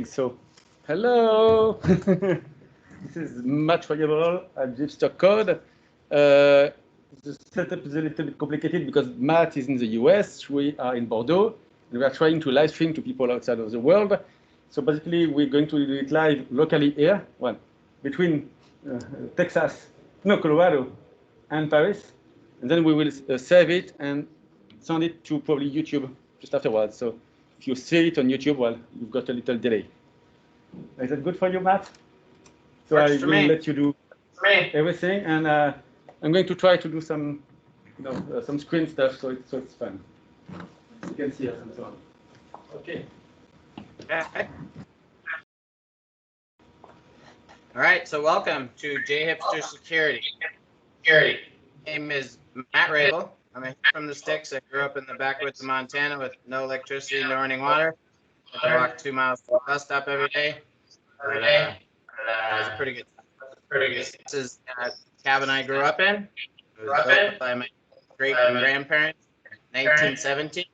So, hello. This is much Raible at JHipster Code. The setup is a little bit complicated because Matt is in the US, we are in Bordeaux, and we are trying to live stream to people outside of the world. So basically, we're going to do it live locally here, well, between Colorado, and Paris, and then we will save it and send it to probably YouTube just afterwards. So if you see it on YouTube, well, you've got a little delay. Is that good for you, Matt? So I will let you do everything, and I'm going to try to do some, some screen stuff, so it's fun. You can see us and so on. Okay. All right, so welcome to JHipster Security. My name is Matt Raible. I'm from the sticks. I grew up in the backwoods of Montana with no electricity, no running water. I had to walk 2 miles to the bus stop every day. But, it was a pretty good time. This is the cabin I grew up in. It was built by my great-grandparents in 1917.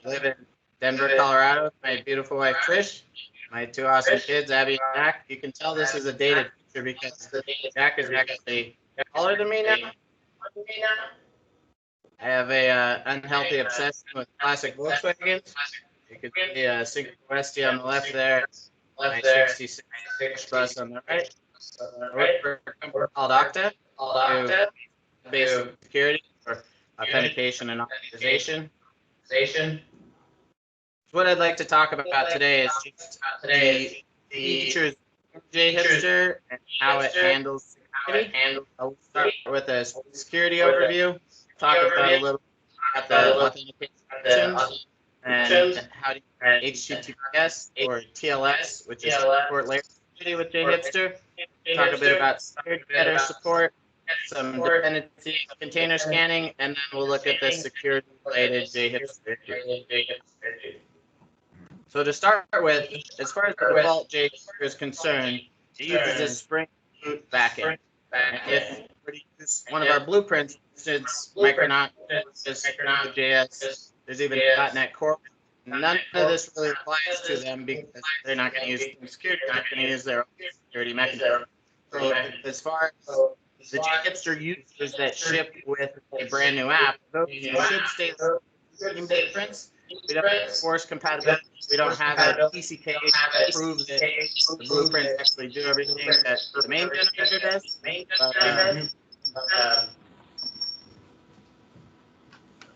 I live in Denver, Colorado with my beautiful wife, Trish. My two awesome kids, Abby and Jack. You can tell this is a dated picture because Jack is actually taller than me now. I have a unhealthy obsession with classic Volkswagens. You can see a Synchro Westie on the left there, my 66 bus on the right. I work for a company called Okta, who basic security for authentication and authorization. What I'd like to talk about today is just the features of JHipster and how it handles security. I'll start with a security overview, talk about a little about the authentication and how to use HTTPS or TLS, which is support layer security with JHipster. Talk a bit about security header support, some dependency container scanning, and then we'll look at the security-related JHipster. So to start with, as far as the default JHipster is concerned, it uses a Spring Boot backend. And if we use one of our blueprints, it's Micronaut, JS, there's even .NET Core. None of this really applies to them because they're not going to use security, they're going to use their own security mechanism. So as far as the JHipster users that ship with a brand new app, those should stay the same blueprints. We don't force compatibility. We don't have a PCK to prove that the blueprints actually do everything that the main generator does.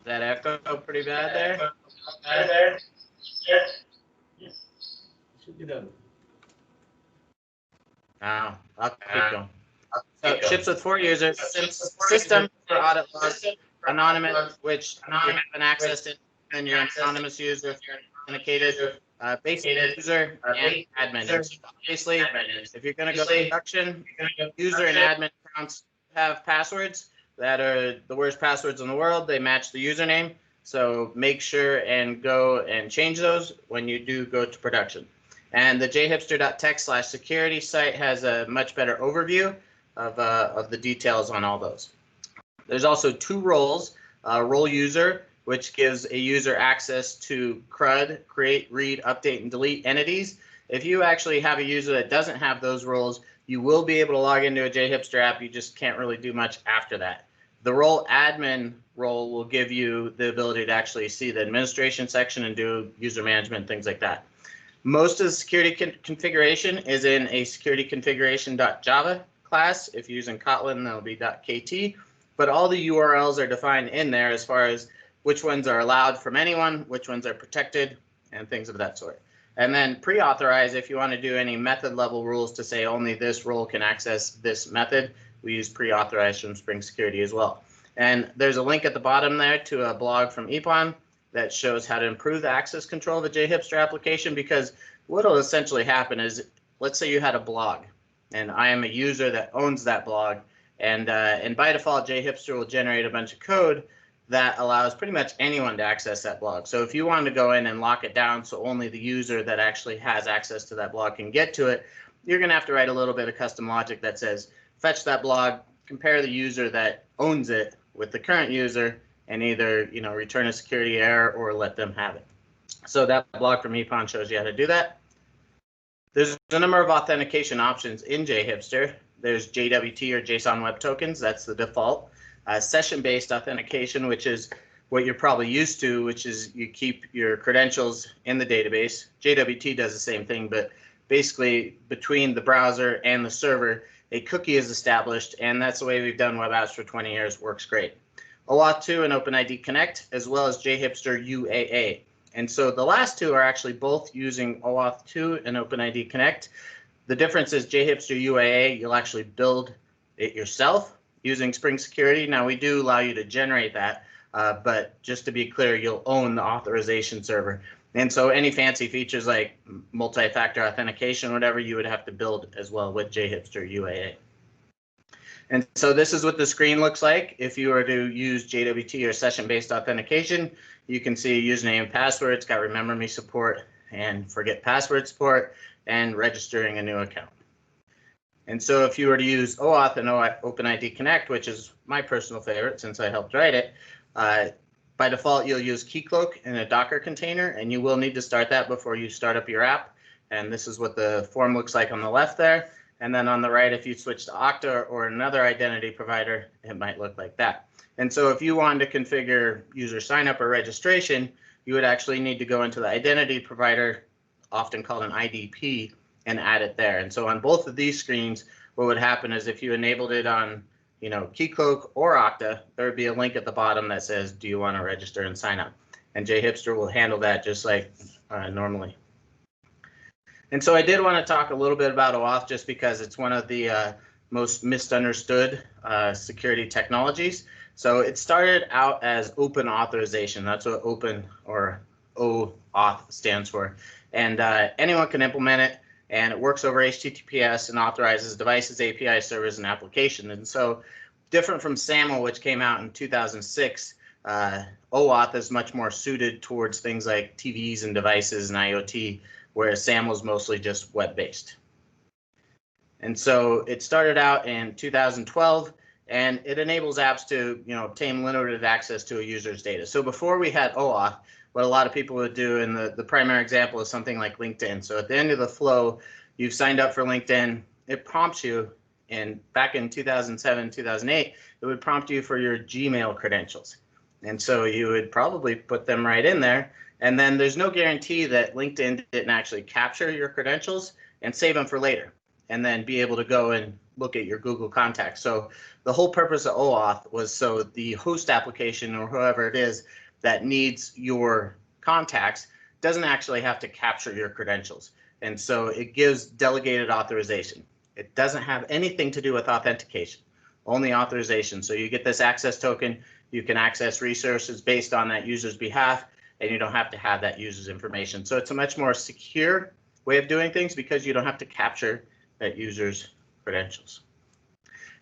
That echo pretty bad there? Should be done. Now, I'll keep going. So it ships with 4 users, system for audit logs, anonymous, which you haven't accessed it, and your anonymous user if you're authenticated, basic user, and admin. So obviously, if you're going to go to production, user and admin accounts have passwords that are the worst passwords in the world. They match the username. So make sure and go and change those when you do go to production. And the jhipster.tech/security site has a much better overview of the details on all those. There's also 2 roles, role user, which gives a user access to CRUD, create, read, update, and delete entities. If you actually have a user that doesn't have those roles, you will be able to log into a JHipster app. You just can't really do much after that. The role admin role will give you the ability to actually see the administration section and do user management, things like that. Most of the security configuration is in a security configuration.java class. If you're using Kotlin, that'll be .kt. But all the URLs are defined in there as far as which ones are allowed from anyone, which ones are protected, and things of that sort. And then pre-authorize if you want to do any method level rules to say only this role can access this method. We use pre-authorize from Spring Security as well. And there's a link at the bottom there to a blog from Epon that shows how to improve the access control of a JHipster application, because what will essentially happen is, let's say you had a blog, and I am a user that owns that blog, and by default, JHipster will generate a bunch of code that allows pretty much anyone to access that blog. So if you wanted to go in and lock it down so only the user that actually has access to that blog can get to it, you're going to have to write a little bit of custom logic that says, fetch that blog, compare the user that owns it with the current user, and either return a security error or let them have it. So that blog from Epon shows you how to do that. There's a number of authentication options in JHipster. There's JWT or JSON Web Tokens. That's the default. Session-based authentication, which is what you're probably used to, which is you keep your credentials in the database. JWT does the same thing, but basically between the browser and the server, a cookie is established, and that's the way we've done web apps for 20 years. Works great. OAuth2 and OpenID Connect, as well as JHipster UAA. And so the last two are actually both using OAuth2 and OpenID Connect. The difference is JHipster UAA, you'll actually build it yourself using Spring Security. Now, we do allow you to generate that, but just to be clear, you'll own the authorization server. And so any fancy features like multi-factor authentication, whatever, you would have to build as well with JHipster UAA. And so this is what the screen looks like. If you were to use JWT or session-based authentication, you can see username and password. It's got remember me support and forget password support and registering a new account. And so if you were to use OAuth and OpenID Connect, which is my personal favorite since I helped write it, by default, you'll use Keycloak in a Docker container, and you will need to start that before you start up your app. And this is what the form looks like on the left there. And then on the right, if you switch to Okta or another identity provider, it might look like that. And so if you wanted to configure user signup or registration, you would actually need to go into the identity provider, often called an IDP, and add it there. And so on both of these screens, what would happen is if you enabled it on Keycloak or Okta, there would be a link at the bottom that says, do you want to register and sign up? And JHipster will handle that just like normally. And so I did want to talk a little bit about OAuth just because it's one of the most misunderstood security technologies. So it started out as open authorization. That's what open or OAuth stands for. And anyone can implement it. And it works over HTTPS and authorizes devices, API servers, and applications. And so different from SAML, which came out in 2006, OAuth is much more suited towards things like TVs and devices and IoT, whereas SAML is mostly just web-based. And so it started out in 2012, and it enables apps to obtain limited access to a user's data. So before we had OAuth, what a lot of people would do, and the primary example is something like LinkedIn. So at the end of the flow, you've signed up for LinkedIn, it prompts you, and back in 2007, 2008, it would prompt you for your Gmail credentials. And so you would probably put them right in there. And then there's no guarantee that LinkedIn didn't actually capture your credentials and save them for later, and then be able to go and look at your Google contacts. So the whole purpose of OAuth was so the host application or whoever it is that needs your contacts doesn't actually have to capture your credentials. And so it gives delegated authorization. It doesn't have anything to do with authentication, only authorization. So you get this access token, you can access resources based on that user's behalf, and you don't have to have that user's information. So it's a much more secure way of doing things because you don't have to capture that user's credentials.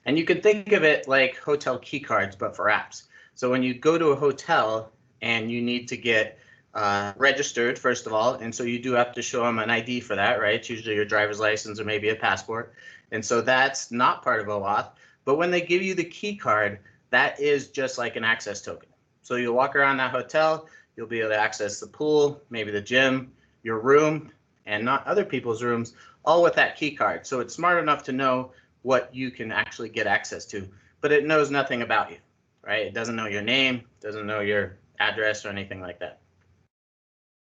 And you can think of it like hotel key cards, but for apps. So when you go to a hotel and you need to get registered, first of all, and so you do have to show them an ID for that, right? It's usually your driver's license or maybe a passport. And so that's not part of OAuth. But when they give you the key card, that is just like an access token. So you'll walk around that hotel, you'll be able to access the pool, maybe the gym, your room, and not other people's rooms, all with that key card. So it's smart enough to know what you can actually get access to, but it knows nothing about you, right? It doesn't know your name, doesn't know your address or anything like that.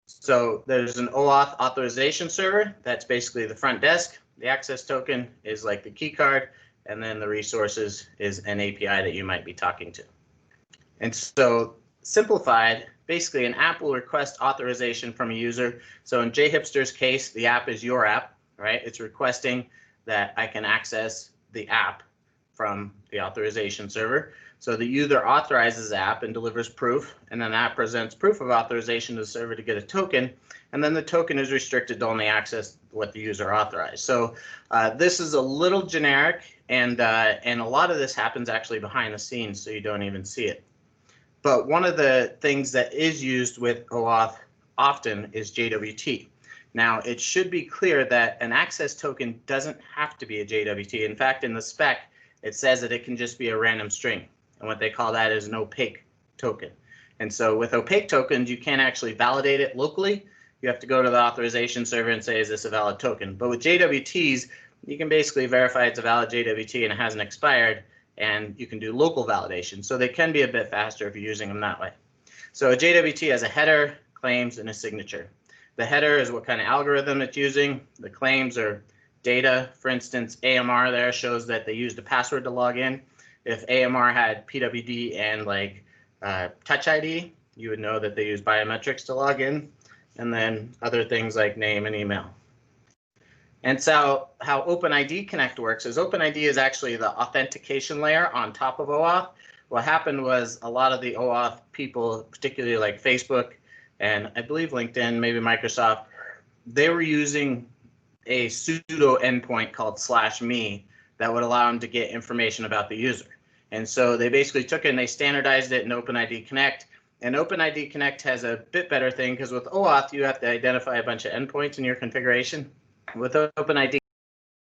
So there's an OAuth authorization server. That's basically the front desk. The access token is like the key card, and then the resources is an API that you might be talking to. And so simplified, basically an app will request authorization from a user. So in JHipster's case, the app is your app, right? It's requesting that I can access the app from the authorization server. So the user authorizes the app and delivers proof, and then that presents proof of authorization to the server to get a token, and then the token is restricted to only access what the user authorized. So this is a little generic, and a lot of this happens actually behind the scenes, so you don't even see it. But one of the things that is used with OAuth often is JWT. Now, it should be clear that an access token doesn't have to be a JWT. In fact, in the spec, it says that it can just be a random string. And what they call that is an opaque token. And so with opaque tokens, you can't actually validate it locally. you have to go to the authorization server and say, is this a valid token? But with JWTs, you can basically verify it's a valid JWT and it hasn't expired, and you can do local validation. So they can be a bit faster if you're using them that way. So a JWT has a header, claims, and a signature. The header is what kind of algorithm it's using. The claims are data. For instance, AMR there shows that they used a password to log in. If AMR had PWD and like Touch ID, you would know that they use biometrics to log in, and then other things like name and email. And so how OpenID Connect works is OpenID is actually the authentication layer on top of OAuth. What happened was a lot of the OAuth people, particularly like Facebook and I believe LinkedIn, maybe Microsoft, they were using a pseudo endpoint called /me that would allow them to get information about the user. And so they basically took it and they standardized it in OpenID Connect. And OpenID Connect has a bit better thing because with OAuth, you have to identify a bunch of endpoints in your configuration. With OpenID,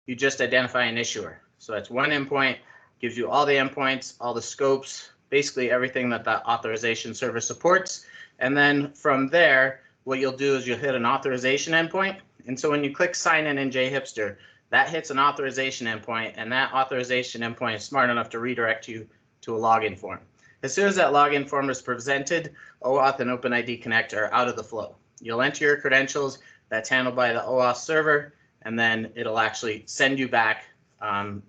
you just identify an issuer. So that's one endpoint, gives you all the endpoints, all the scopes, basically everything that the authorization server supports. And then from there, what you'll do is you'll hit an authorization endpoint. And so when you click sign in JHipster, that hits an authorization endpoint, and that authorization endpoint is smart enough to redirect you to a login form. As soon as that login form is presented, OAuth and OpenID Connect are out of the flow. You'll enter your credentials, that's handled by the OAuth server, and then it'll actually send you back,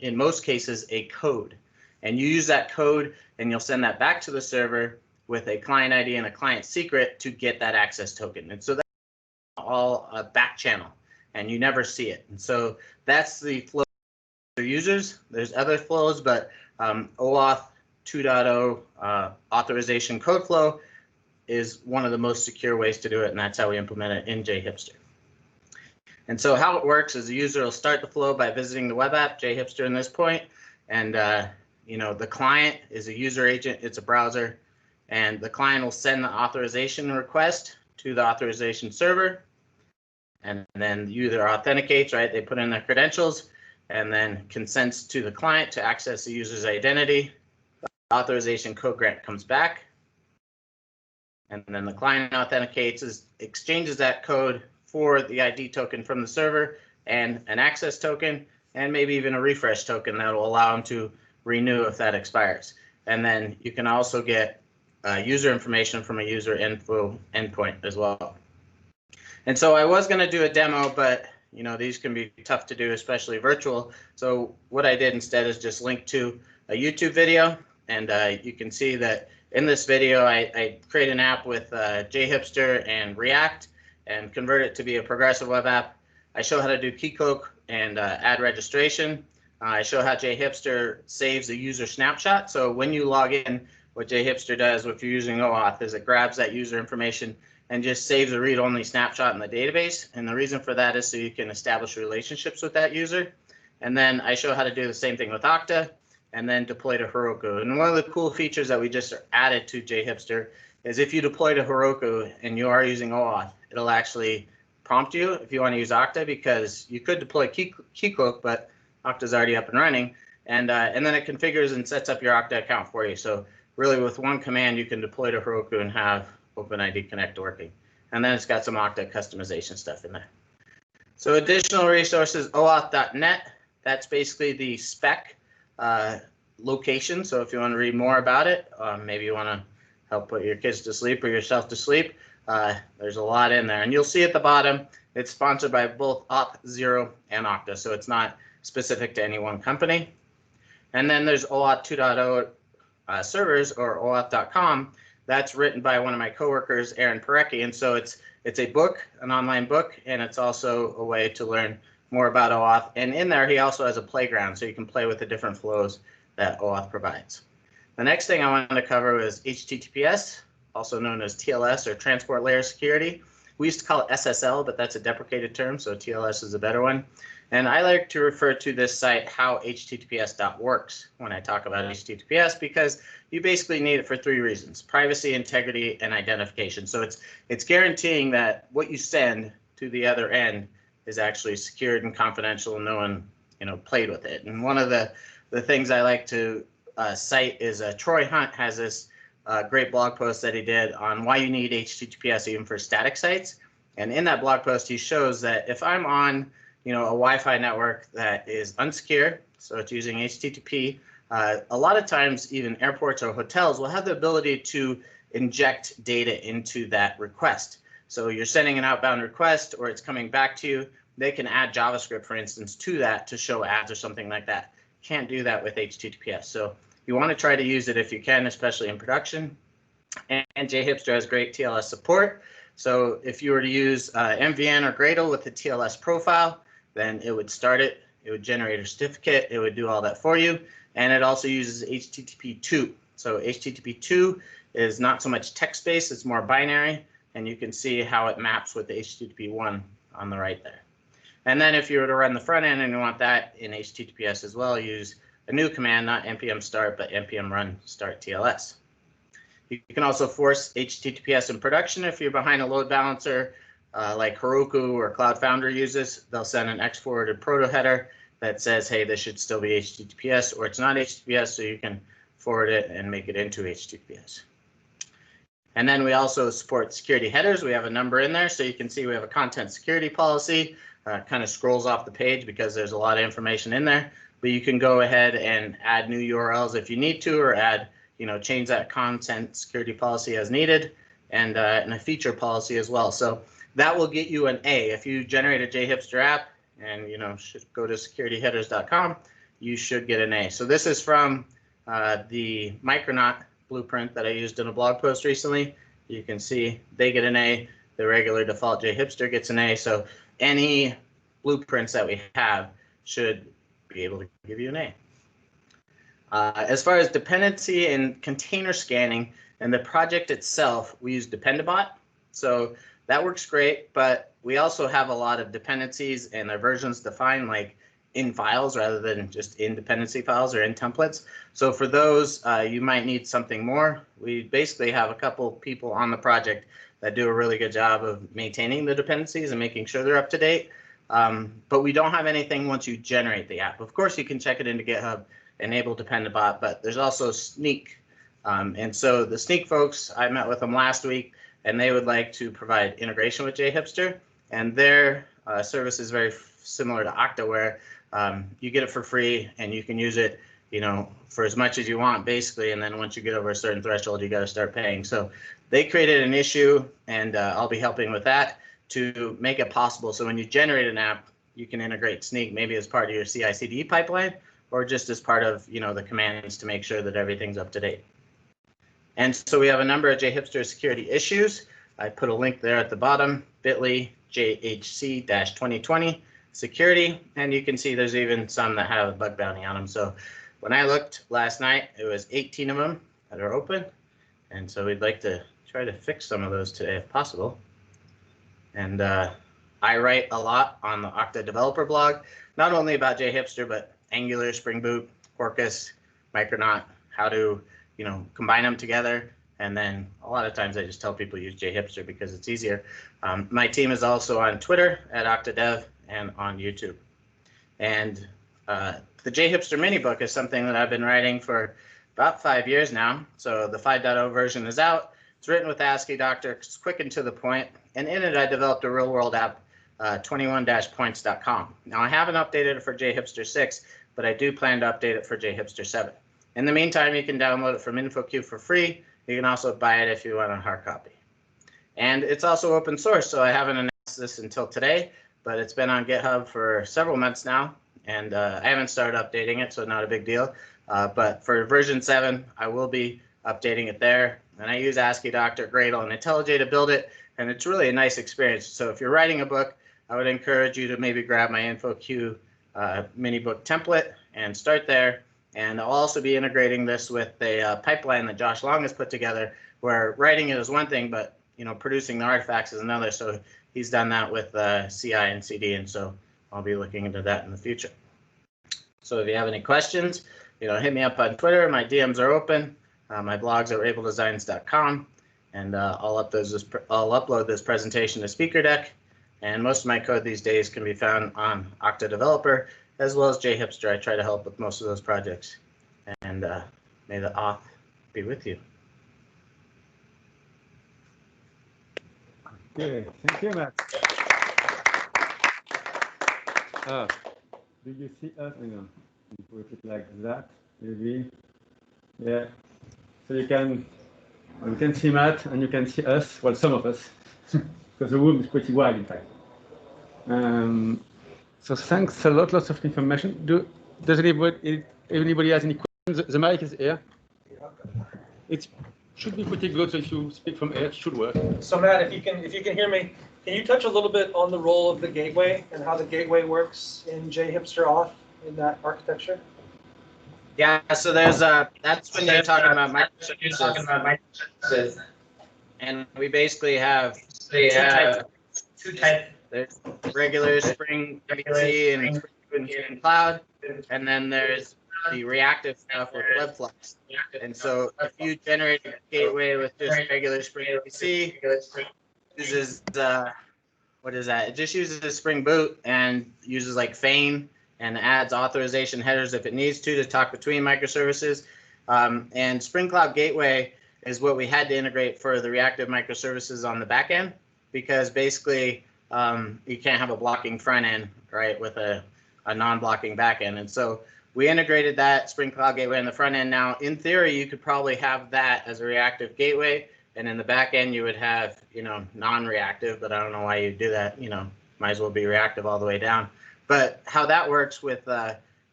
in most cases, a code. And you use that code, and you'll send that back to the server with a client ID and a client secret to get that access token. And so that's all a back channel, and you never see it. And so that's the flow for users. There's other flows, but OAuth 2.0 authorization code flow is one of the most secure ways to do it, and that's how we implement it in JHipster. And so how it works is the user will start the flow by visiting the web app, JHipster in this point, and the client is a user agent, it's a browser, and the client will send the authorization request to the authorization server, and then the user authenticates, right? They put in their credentials and then consents to the client to access the user's identity. The authorization code grant comes back, and then the client authenticates, exchanges that code for the ID token from the server and an access token, and maybe even a refresh token that will allow them to renew if that expires. And then you can also get user information from a user info endpoint as well. And so I was going to do a demo, but these can be tough to do, especially virtual. So what I did instead is just link to a YouTube video, and you can see that in this video I create an app with JHipster and React and convert it to be a progressive web app. I show how to do keycloak and add registration. I show how JHipster saves a user snapshot. So when you log in, what JHipster does if you're using OAuth is it grabs that user information and just saves a read-only snapshot in the database. And the reason for that is so you can establish relationships with that user. And then I show how to do the same thing with Okta and then deploy to Heroku. And one of the cool features that we just added to JHipster is if you deploy to Heroku and you are using OAuth, it'll actually prompt you if you want to use Okta, because you could deploy keycloak, but Okta's already up and running. And then it configures and sets up your Okta account for you. So really with one command, you can deploy to Heroku and have OpenID Connect working. And then it's got some Okta customization stuff in there. So additional resources, OAuth.net. That's basically the spec location. So if you want to read more about it, maybe you want to help put your kids to sleep or yourself to sleep, there's a lot in there. And you'll see at the bottom, it's sponsored by both Auth0 and Okta. So it's not specific to any one company. And then there's OAuth 2.0 servers, or OAuth.com. That's written by one of my coworkers, Aaron Parecki. And so it's a book, an online book, and it's also a way to learn more about OAuth. And in there, he also has a playground, so you can play with the different flows that OAuth provides. The next thing I wanted to cover was HTTPS, also known as TLS, or Transport Layer Security. We used to call it SSL, but that's a deprecated term, so TLS is a better one. And I like to refer to this site howhttps.works when I talk about HTTPS, because you basically need it for three reasons: privacy, integrity, and identification. So it's guaranteeing that what you send to the other end is actually secured and confidential, and no one played with it. And one of the things I like to cite is Troy Hunt has this great blog post that he did on why you need HTTPS even for static sites. And in that blog post, he shows that if I'm on, a Wi-Fi network that is unsecure, so it's using HTTP, a lot of times even airports or hotels will have the ability to inject data into that request. So you're sending an outbound request or it's coming back to you, they can add JavaScript, for instance, to that to show ads or something like that. Can't do that with HTTPS. So you want to try to use it if you can, especially in production. And JHipster has great TLS support. So if you were to use MVN or Gradle with the TLS profile, then it would start it, it would generate a certificate, it would do all that for you. And it also uses HTTP2. So HTTP2 is not so much text-based, it's more binary. And you can see how it maps with the HTTP1 on the right there. And then if you were to run the front end and you want that in HTTPS as well, use a new command, not npm start, but npm run start TLS. You can also force HTTPS in production if you're behind a load balancer like Heroku or Cloud Foundry uses. They'll send an X-forwarded proto header that says, hey, this should still be HTTPS, or it's not HTTPS, so you can forward it and make it into HTTPS. And then we also support security headers. We have a number in there, so you can see we have a content security policy. Kind of scrolls off the page because there's a lot of information in there. But you can go ahead and add new URLs if you need to, or add, change that content security policy as needed, and a feature policy as well. So that will get you an A. If you generate a JHipster app and should go to securityheaders.com, you should get an A. So this is from the Micronaut blueprint that I used in a blog post recently. You can see they get an A. The regular default JHipster gets an A. So any blueprints that we have should be able to give you an A. As far as dependency and container scanning and the project itself, we use Dependabot. So that works great, but we also have a lot of dependencies and their versions defined like in files rather than just in dependency files or in templates. So for those, you might need something more. We basically have a couple people on the project that do a really good job of maintaining the dependencies and making sure they're up to date. But we don't have anything once you generate the app. Of course, you can check it into GitHub, enable Dependabot, but there's also Sneak. And so the Sneak folks, I met with them last week, and they would like to provide integration with JHipster. And their service is very similar to Okta, where you get it for free and you can use it, for as much as you want, basically. And then once you get over a certain threshold, you got to start paying. So they created an issue, and I'll be helping with that to make it possible. So when you generate an app, you can integrate Sneak maybe as part of your CI/CD pipeline, or just as part of the commands to make sure that everything's up to date. And so we have a number of JHipster security issues. I put a link there at the bottom, bit.ly JHC-2020 security, and you can see there's even some that have a bug bounty on them. So when I looked last night, it was 18 of them that are open, and so we'd like to try to fix some of those today if possible. And I write a lot on the Okta developer blog, not only about JHipster, but Angular, Spring Boot, Quarkus, Micronaut, how to combine them together. And then a lot of times I just tell people use JHipster because it's easier. My team is also on Twitter at OktaDev and on YouTube. And the JHipster mini book is something that I've been writing for about 5 years now. So the 5.0 version is out. It's written with ASCII Doctor. It's quick and to the point. And in it, I developed a real world app, 21-points.com. Now, I haven't updated it for JHipster 6, but I do plan to update it for JHipster 7. In the meantime, you can download it from InfoQ for free. You can also buy it if you want a hard copy. And it's also open source, so I haven't announced this until today, but it's been on GitHub for several months now, and I haven't started updating it, so not a big deal. But for version 7, I will be updating it there. And I use ASCII Doctor, Gradle, and IntelliJ to build it, and it's really a nice experience. So if you're writing a book, I would encourage you to maybe grab my InfoQ mini book template and start there. And I'll also be integrating this with a pipeline that Josh Long has put together, where writing it is one thing, but producing the artifacts is another. So he's done that with CI and CD, and so I'll be looking into that in the future. So if you have any questions, hit me up on Twitter. My DMs are open. My blog's at raibledesigns.com, and I'll upload this presentation to SpeakerDeck. And most of my code these days can be found on Okta Developer, as well as JHipster. I try to help with most of those projects. And may the auth be with you. Okay, thank you, Matt. Do you see us? Hang on. Put it like that, maybe. Yeah. So you can see Matt and you can see us. Well, some of us, because the room is pretty wide, in fact. So thanks a lot. Lots of information. Does anybody has any questions? The mic is here. It should be pretty good. So if you speak from here, it should work. So Matt, if you can hear me, can you touch a little bit on the role of the gateway and how the gateway works in JHipster auth in that architecture? Yeah, so there's that's when you're talking about microservices. And we basically have two types. There's regular Spring MVC and Spring Cloud, and then there's the reactive stuff with Webflux. And so if you generate a gateway with just regular Spring MVC, uses what is that? It just uses the Spring Boot and uses like Feign and adds authorization headers if it needs to talk between microservices. And Spring Cloud Gateway is what we had to integrate for the reactive microservices on the back end, because basically you can't have a blocking front end, right, with a non-blocking back end. And so we integrated that Spring Cloud Gateway in the front end. Now, in theory, you could probably have that as a reactive gateway, and in the back end, you would have, non-reactive, but I don't know why you do that. Might as well be reactive all the way down. But how that works with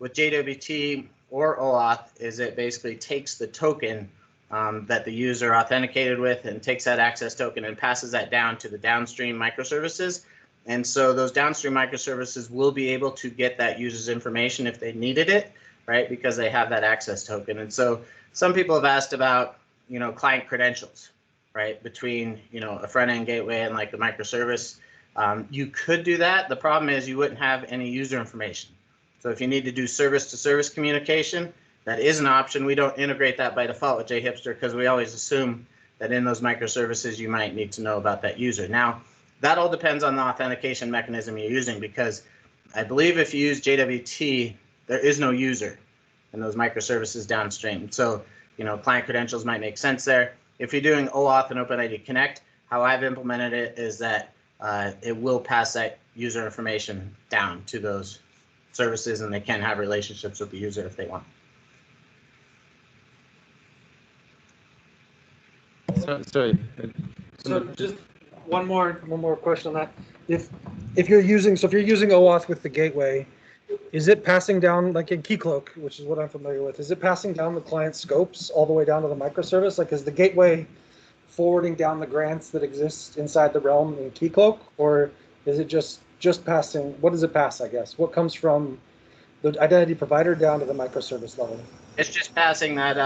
JWT or OAuth is it basically takes the token that the user authenticated with and takes that access token and passes that down to the downstream microservices. And so those downstream microservices will be able to get that user's information if they needed it, right? Because they have that access token. And so some people have asked about, client credentials, right? Between, a front end gateway and like the microservice. You could do that. The problem is you wouldn't have any user information. So if you need to do service-to-service communication, that is an option. We don't integrate that by default with JHipster because we always assume that in those microservices you might need to know about that user. Now, that all depends on the authentication mechanism you're using, because I believe if you use JWT, there is no user in those microservices downstream. So, client credentials might make sense there. If you're doing OAuth and OpenID Connect, how I've implemented it is that it will pass that user information down to those services, and they can have relationships with the user if they want. Sorry. So just one more question on that. If you're using OAuth with the gateway, is it passing down, like in Keycloak, which is what I'm familiar with, is it passing down the client scopes all the way down to the microservice? Like, is the gateway forwarding down the grants that exist inside the realm in Keycloak, or is it just passing? What does it pass, I guess? What comes from the identity provider down to the microservice level? It's just passing that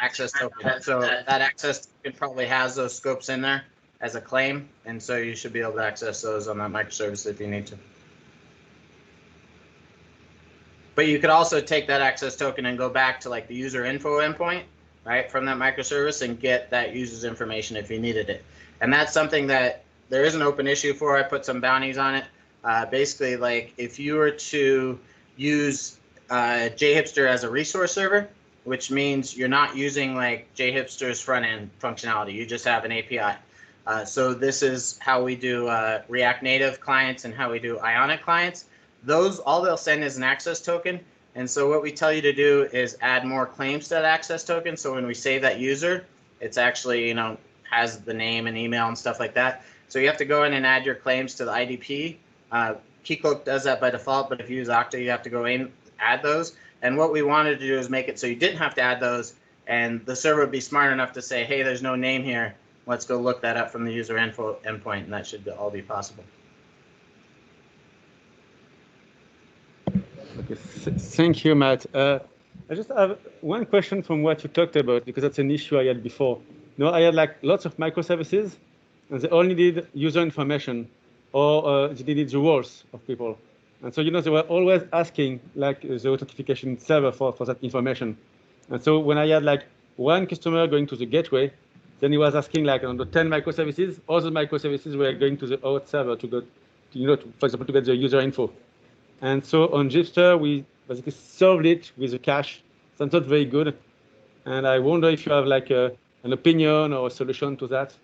access token. So that access token probably has those scopes in there as a claim, and so you should be able to access those on that microservice if you need to. But you could also take that access token and go back to like the user info endpoint, right, from that microservice and get that user's information if you needed it. And that's something that there is an open issue for. I put some bounties on it. Basically, like if you were to use JHipster as a resource server, which means you're not using like JHipster's front end functionality. You just have an API. So this is how we do React Native clients and how we do Ionic clients. Those, all they'll send is an access token. And so what we tell you to do is add more claims to that access token. So when we save that user, it's actually, has the name and email and stuff like that. So you have to go in and add your claims to the IDP. Keycloak does that by default, but if you use Okta, you have to go in, add those. And what we wanted to do is make it so you didn't have to add those, and the server would be smart enough to say, hey, there's no name here. Let's go look that up from the user info endpoint, and that should all be possible. Okay, thank you, Matt. I just have one question from what you talked about, because that's an issue I had before. I had like lots of microservices, and they all needed user information, or they needed the roles of people. And so, they were always asking like the authentication server for that information. And so when I had like one customer going to the gateway, then he was asking like on the 10 microservices, all the microservices were going to the OAuth server to go, for example, to get the user info. And so on JHipster, we basically solved it with a cache. That's not very good. And I wonder if you have like an opinion or a solution to that.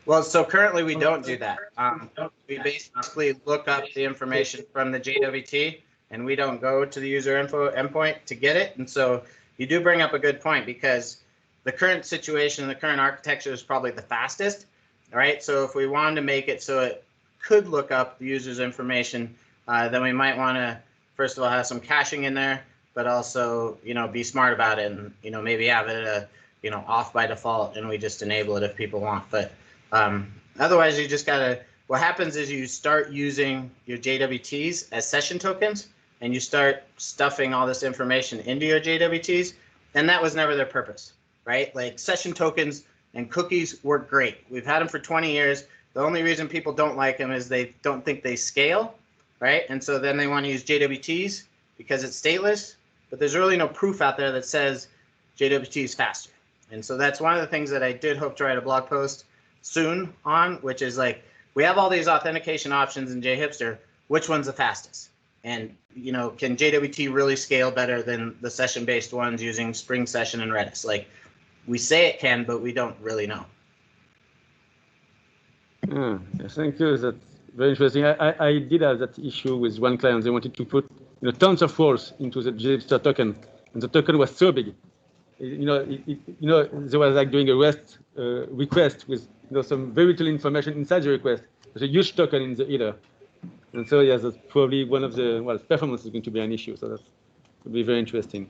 Well, so currently we don't do that. We basically look up the information from the JWT, and we don't go to the user info endpoint to get it. And so you do bring up a good point, because the current situation, the current architecture is probably the fastest, all right? So if we wanted to make it so it could look up the user's information, then we might want to, first of all, have some caching in there, but also, be smart about it and, maybe have it, off by default, and we just enable it if people want. But otherwise, you just gotta, what happens is you start using your JWTs as session tokens, and you start stuffing all this information into your JWTs, and that was never their purpose, right? Like, session tokens and cookies work great. We've had them for 20 years. The only reason people don't like them is they don't think they scale, right? And so then they want to use JWTs because it's stateless, but there's really no proof out there that says JWT is faster. And so that's one of the things that I did hope to write a blog post soon on, which is like, we have all these authentication options in JHipster. Which one's the fastest? And, can JWT really scale better than the session-based ones using Spring Session and Redis? Like, we say it can, but we don't really know. Thank you. That's very interesting. I did have that issue with one client. They wanted to put tons of roles into the JHipster token, and the token was so big. They were like doing a REST request with some very little information inside the request. There's a huge token in the header. And so, yes, that's probably one of the, performance is going to be an issue. So that would be very interesting.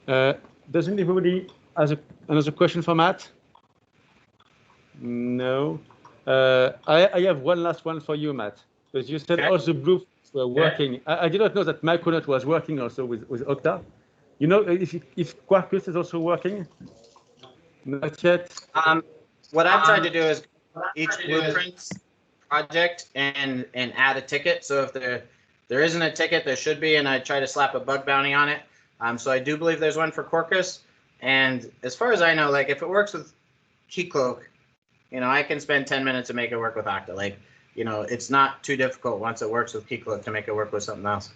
Does anybody has another question for Matt? No. I have one last one for you, Matt, because you said all the blueprints were working. I did not know that Micronaut was working also with Okta. If Quarkus is also working? Not yet. What I've tried to do is each blueprint project and add a ticket. So if there isn't a ticket, there should be, and I try to slap a bug bounty on it. So I do believe there's one for Quarkus. And as far as I know, like, if it works with Keycloak, I can spend 10 minutes to make it work with Okta. Like, it's not too difficult once it works with Keycloak to make it work with something else.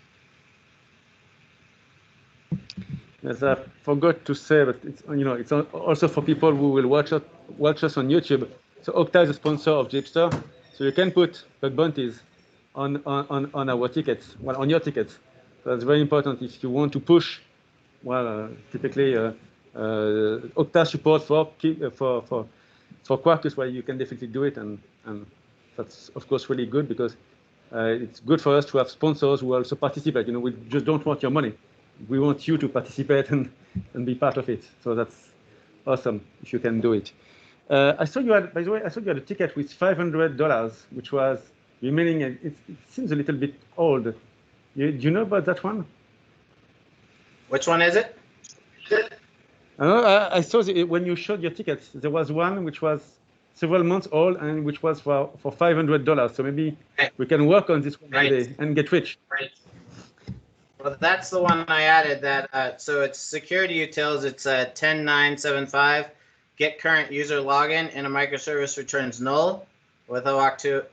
Yes, I forgot to say, but it's also for people who will watch us on YouTube. So Okta is a sponsor of JHipster, so you can put bug bounties on our tickets, on your tickets. So that's very important if you want to push. Typically Okta support for Quarkus, where you can definitely do it, and that's of course really good, because it's good for us to have sponsors who also participate. We just don't want your money. We want you to participate and be part of it. So that's awesome if you can do it. I saw you had, by the way, a ticket with $500, which was remaining. It seems a little bit old. Do you know about that one? Which one is it? I saw when you showed your tickets, there was one which was several months old and which was for $500. So maybe we can work on this one today and get rich. Right. Well, that's the one I added. That so it's security utils. It's 10975. Get current user login and a microservice returns null with OAuth2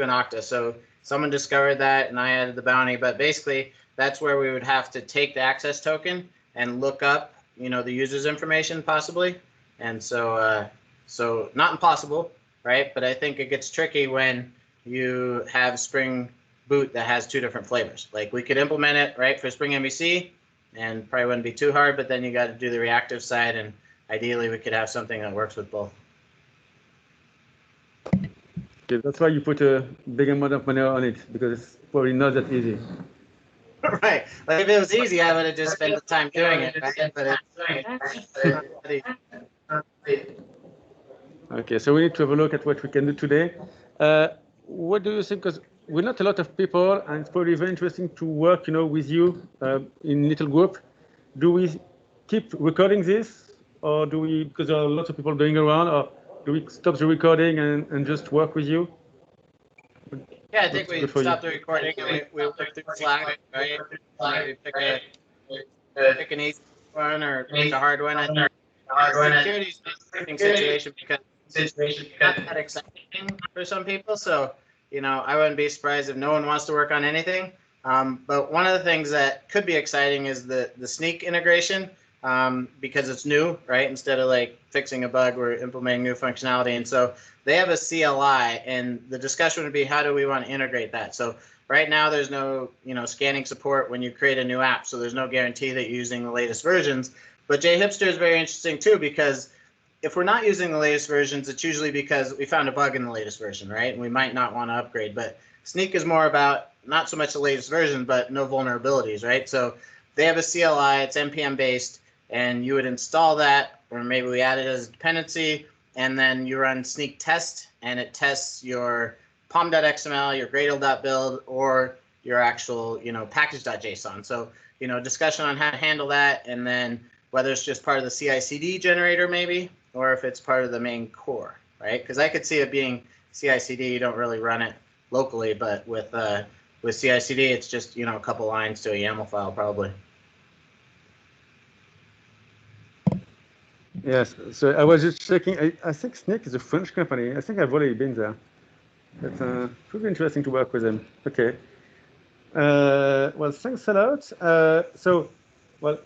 and Okta. So someone discovered that, and I added the bounty. But basically, that's where we would have to take the access token and look up, the user's information possibly. And so, so not impossible, right? But I think it gets tricky when you have Spring Boot that has two different flavors. Like, we could implement it right for Spring MVC, and probably wouldn't be too hard. But then you got to do the reactive side, and ideally we could have something that works with both. Okay, that's why you put a big amount of money on it, because it's probably not that easy. Right. Like, if it was easy, I would have just spent the time doing it. Right? But okay, so we need to have a look at what we can do today. What do you think? Because we're not a lot of people, and it's probably very interesting to work, with you in little group. Do we keep recording this, or do we, because there are lots of people going around, or do we stop the recording and just work with you? Yeah, I think we stopped the recording and we work through Slack, right? We pick an easy one or pick a hard one. I think security is an interesting situation because it's not that exciting for some people. So, I wouldn't be surprised if no one wants to work on anything. But one of the things that could be exciting is the Sneak integration, because it's new, right? Instead of like fixing a bug, we're implementing new functionality. And so they have a CLI, and the discussion would be how do we want to integrate that. So right now there's no scanning support when you create a new app, so there's no guarantee that you're using the latest versions. But JHipster is very interesting too, because if we're not using the latest versions, it's usually because we found a bug in the latest version, right? And we might not want to upgrade. But Sneak is more about not so much the latest version, but no vulnerabilities, right? So they have a CLI, it's NPM based, and you would install that, or maybe we add it as a dependency, and then you run Sneak test, and it tests your pom.xml, your Gradle.build, or your actual, package.json. So, discussion on how to handle that, and then whether it's just part of the CI/CD generator maybe, or if it's part of the main core, right? Because I could see it being CI/CD, you don't really run it locally, but with CI/CD, it's just, a couple lines to a YAML file probably. Yes, so I was just checking. I think Sneak is a French company. I think I've already been there. It's pretty interesting to work with them. Okay. Well, thanks a lot. Well,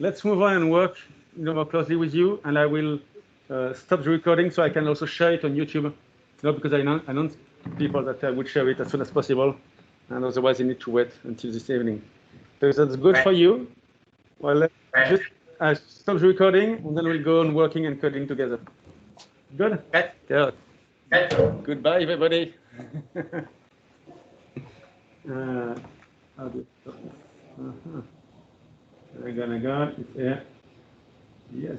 let's move on and work more closely with you. And I will stop the recording so I can also share it on YouTube. Because I announced people that I would share it as soon as possible. And otherwise, you need to wait until this evening. So that's good for you. Well, let's just stop the recording, and then we'll go on working and coding together. Good? Okay. Yeah. Goodbye, everybody. How do we're gonna go. It's here. Yes.